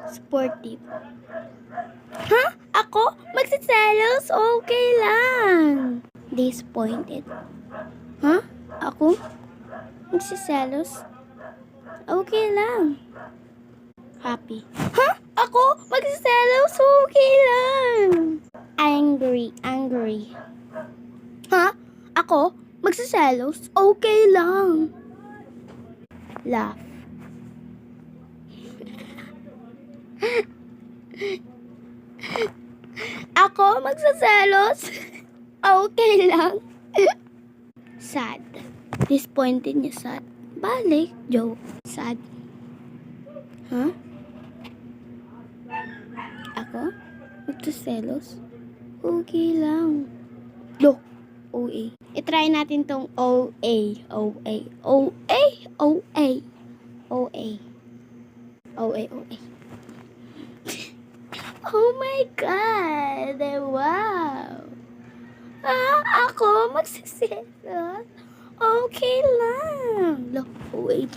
Sportive. Ha? Ako? Magsiselos? Okay lang. Disappointed. Ha? Ako? Magsiselos? Okay lang. Happy. Ha? Ako? Magsiselos? Okay lang. Angry. Ha? Ako? Magsiselos? Okay lang. Laugh. Ako? Magsiselos? Okay lang. Sad. Disappointed niya sad. Balik. Joke. Sad. Ha? Ako? Magsiselos? Okay lang. Look. OA. I-try natin tong OA. OA. OA. OA. OA. OA. OA. Oh my God! Wow! Ako magsiselos? Okay lang. Look, OA.